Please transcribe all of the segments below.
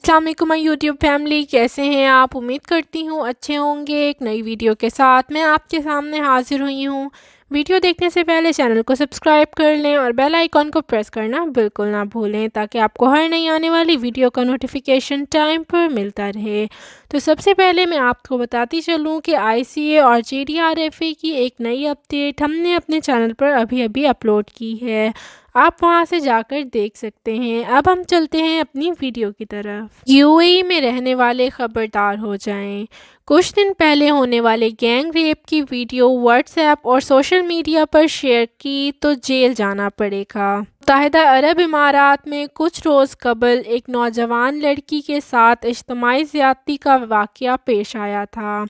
अस्सलाम वालेकुम my YouTube family, कैसे हैं आप? उम्मीद करती हूँ अच्छे होंगे। एक नई वीडियो के साथ मैं आपके सामने हाजिर हुई हूँ। वीडियो देखने से पहले चैनल को सब्सक्राइब कर लें और बेल आइकॉन को प्रेस करना बिल्कुल ना भूलें, ताकि आपको हर नई आने वाली वीडियो का नोटिफिकेशन टाइम पर मिलता रहे। तो सबसे पहले मैं आपको बताती चलूँ कि ICA और JDRFA की एक नई अपडेट हमने अपने चैनल पर अभी अपलोड की है। आप वहां से जाकर देख सकते हैं। अब हम चलते हैं अपनी वीडियो की तरफ। UAE में रहने वाले खबरदार हो जाएं। कुछ दिन पहले होने वाले गैंग रेप की वीडियो व्हाट्सएप और सोशल मीडिया पर शेयर की तो जेल जाना पड़ेगा। मुत्तहिदा अरब इमारात में कुछ रोज़ कबल एक नौजवान लड़की के साथ इज्तिमाई ज़्यादती का वाक़या पेश आया था,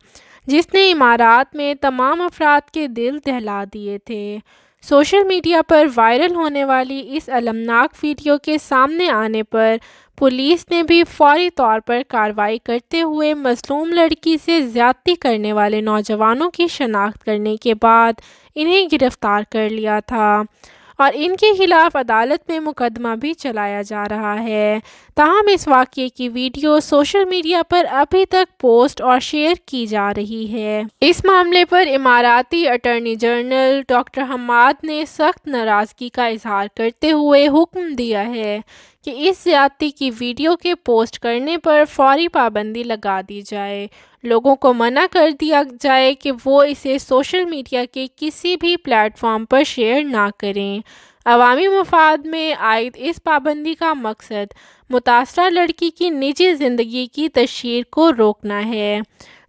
जिसने इमारात में तमाम अफराद के दिल दहला दिए थे। सोशल मीडिया पर वायरल होने वाली इस अलमनाक वीडियो के सामने आने पर पुलिस ने भी फौरी तौर पर कार्रवाई करते हुए मज़लूम लड़की से ज़्यादती करने वाले नौजवानों की शनाख्त करने के बाद इन्हें गिरफ़्तार कर लिया था और इनके खिलाफ अदालत में मुकदमा भी चलाया जा रहा है। ताहम इस वाक़ये की वीडियो सोशल मीडिया पर अभी तक पोस्ट और शेयर की जा रही है। इस मामले पर इमाराती अटॉर्नी जनरल डॉक्टर हम्माद ने सख्त नाराज़गी का इजहार करते हुए हुक्म दिया है कि इस ज़्यादती की वीडियो के पोस्ट करने पर फौरी पाबंदी लगा दी जाए। लोगों को मना कर दिया जाए कि वो इसे सोशल मीडिया के किसी भी प्लेटफॉर्म पर शेयर ना करें। अवामी मफाद में आयद इस पाबंदी का मकसद मुतासरा लड़की की निजी ज़िंदगी की तशहीर को रोकना है,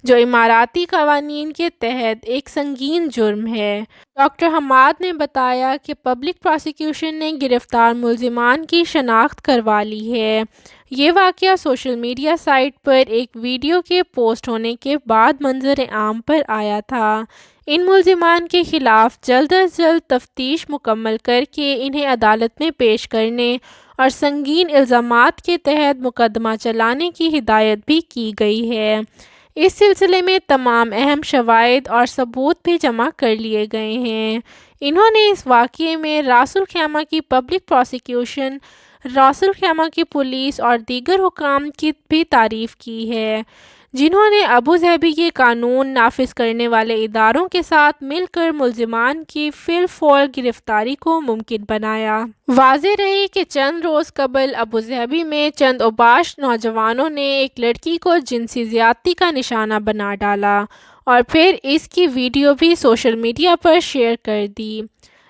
जो इमाराती कवानीन के तहत एक संगीन जुर्म है। डॉक्टर हम्माद ने बताया कि पब्लिक प्रोसिक्यूशन ने गिरफ्तार मुल्जिमान की शनाख्त करवा ली है। ये वाक़या सोशल मीडिया साइट पर एक वीडियो के पोस्ट होने के बाद मंजर आम पर आया था। इन मुल्जिमान के खिलाफ जल्द अज जल्द तफ्तीश मुकम्मल करके इन्हें अदालत में पेश करने और संगीन इल्ज़ामात के तहत मुकदमा चलाने की हिदायत भी की गई है। इस सिलसिले में तमाम अहम शवाहिद और सबूत भी जमा कर लिए गए हैं। इन्होंने इस वाक़ये में रासुल खैमा की पब्लिक प्रोसिक्यूशन, रासुल खैमा की पुलिस और दीगर हुकाम की भी तारीफ़ की है, जिन्होंने अबू धाबी के कानून नाफिज करने वाले इदारों के साथ मिलकर मुल्जिमान की फिलफौर गिरफ्तारी को मुमकिन बनाया। वाज़ेह रहे कि चंद रोज़ कबल अबू धाबी में चंद औबाश नौजवानों ने एक लड़की को जिनसी ज़्यादती का निशाना बना डाला और फिर इसकी वीडियो भी सोशल मीडिया पर शेयर कर दी।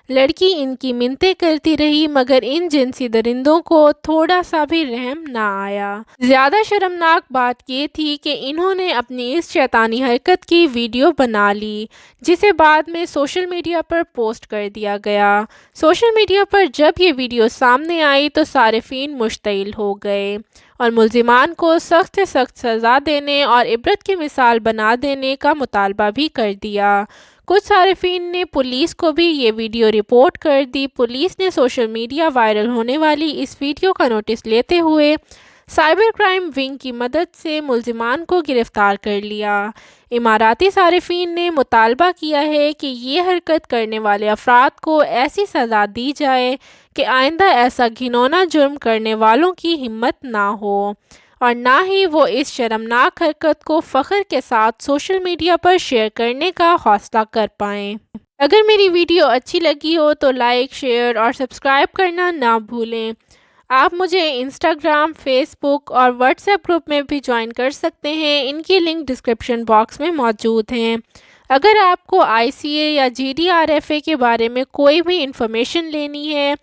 लड़की इनकी मिन्नतें करती रही, मगर इन जिनसी दरिंदों को थोड़ा सा भी रहम ना आया। ज़्यादा शर्मनाक बात ये थी कि इन्होंने अपनी इस शैतानी हरकत की वीडियो बना ली, जिसे बाद में सोशल मीडिया पर पोस्ट कर दिया गया। सोशल मीडिया पर जब ये वीडियो सामने आई तो सारिफीन मुश्तइल हो गए और मुल्जिमान को सख्त से सख्त सज़ा देने और इबरत की मिसाल बना देने का मुतालबा भी कर दिया। कुछ सारिफीन ने पुलिस को भी ये वीडियो रिपोर्ट कर दी। पुलिस ने सोशल मीडिया वायरल होने वाली इस वीडियो का नोटिस लेते हुए साइबर क्राइम विंग की मदद से मुल्जिमान को गिरफ्तार कर लिया। इमाराती सारिफीन ने मुतालबा किया है कि ये हरकत करने वाले अफराद को ऐसी सज़ा दी जाए कि आइंदा ऐसा घिनौना जुर्म करने वालों की हिम्मत ना हो और ना ही वो इस शर्मनाक हरकत को फ़ख्र के साथ सोशल मीडिया पर शेयर करने का हौसला कर पाएँ। अगर मेरी वीडियो अच्छी लगी हो तो लाइक, शेयर और सब्सक्राइब करना ना भूलें। आप मुझे इंस्टाग्राम, फेसबुक और व्हाट्सएप ग्रुप में भी ज्वाइन कर सकते हैं। इनकी लिंक डिस्क्रिप्शन बॉक्स में मौजूद हैं। अगर आपको ICA या JDRFA के बारे में कोई भी इंफॉर्मेशन लेनी है,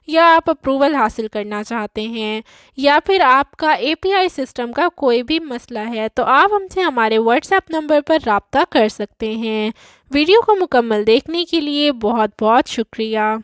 या आप अप्रूवल हासिल करना चाहते हैं, या फिर आपका API सिस्टम का कोई भी मसला है, तो आप हमसे हमारे व्हाट्सएप नंबर पर राब्ता कर सकते हैं। वीडियो को मुकम्मल देखने के लिए बहुत बहुत शुक्रिया।